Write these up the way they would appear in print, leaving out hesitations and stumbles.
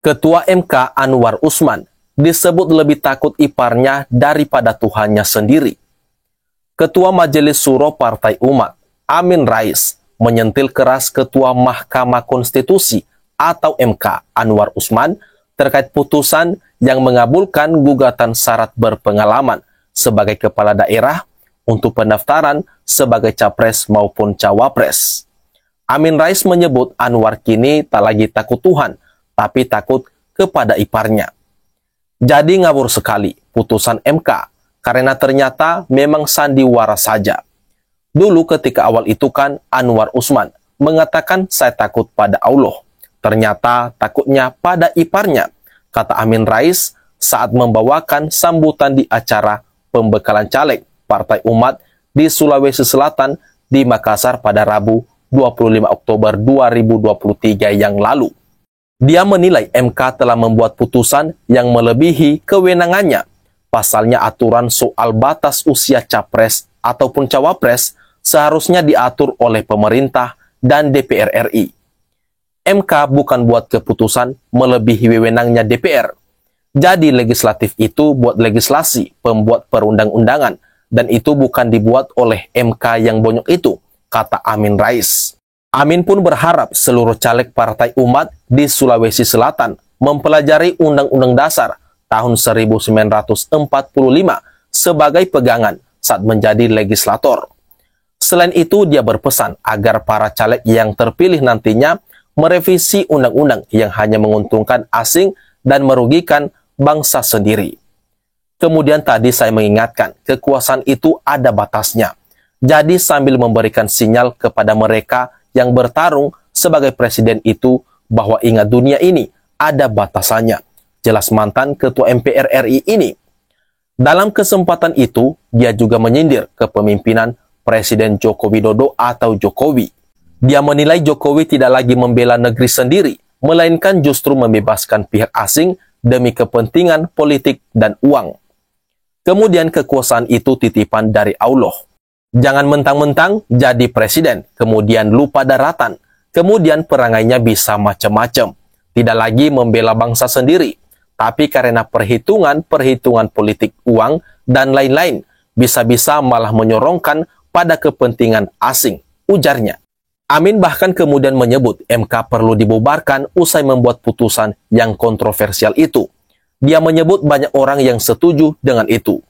Ketua MK Anwar Usman disebut lebih takut iparnya daripada Tuhannya sendiri. Ketua Majelis Syuro Partai Umat, Amin Rais, menyentil keras Ketua Mahkamah Konstitusi atau MK Anwar Usman terkait putusan yang mengabulkan gugatan syarat berpengalaman sebagai kepala daerah untuk pendaftaran sebagai capres maupun cawapres. Amin Rais menyebut Anwar kini tak lagi takut Tuhan, tapi takut kepada iparnya. Jadi ngawur sekali putusan MK, karena ternyata memang sandiwara saja. Dulu ketika awal itu kan Anwar Usman mengatakan saya takut pada Allah. Ternyata takutnya pada iparnya, kata Amin Rais saat membawakan sambutan di acara pembekalan caleg Partai Umat di Sulawesi Selatan di Makassar pada Rabu 25 Oktober 2023 yang lalu. Dia menilai MK telah membuat putusan yang melebihi kewenangannya. Pasalnya aturan soal batas usia capres ataupun cawapres seharusnya diatur oleh pemerintah dan DPR RI. MK bukan buat keputusan melebihi wewenangnya DPR. Jadi legislatif itu buat legislasi, pembuat perundang-undangan, dan itu bukan dibuat oleh MK yang bonyok itu, kata Amin Rais. Amin pun berharap seluruh caleg Partai Umat di Sulawesi Selatan mempelajari Undang-Undang Dasar tahun 1945 sebagai pegangan saat menjadi legislator. Selain itu, dia berpesan agar para caleg yang terpilih nantinya merevisi undang-undang yang hanya menguntungkan asing dan merugikan bangsa sendiri. Kemudian tadi saya mengingatkan, kekuasaan itu ada batasnya. Jadi sambil memberikan sinyal kepada mereka yang bertarung sebagai presiden itu bahwa ingat dunia ini ada batasannya. Jelas mantan Ketua MPR RI ini. Dalam kesempatan itu, dia juga menyindir kepemimpinan Presiden Joko Widodo atau Jokowi. Dia menilai Jokowi tidak lagi membela negeri sendiri, melainkan justru membebaskan pihak asing demi kepentingan politik dan uang. Kemudian kekuasaan itu titipan dari Allah. Jangan mentang-mentang jadi presiden, kemudian lupa daratan, kemudian perangainya bisa macam-macam. Tidak lagi membela bangsa sendiri, tapi karena perhitungan politik uang dan lain-lain, bisa-bisa malah menyorongkan pada kepentingan asing, ujarnya. Amin bahkan kemudian menyebut MK perlu dibubarkan usai membuat putusan yang kontroversial itu. Dia menyebut banyak orang yang setuju dengan itu.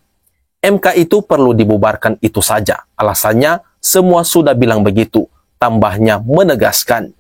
MK itu perlu dibubarkan itu saja. Alasannya, semua sudah bilang begitu. Tambahnya menegaskan.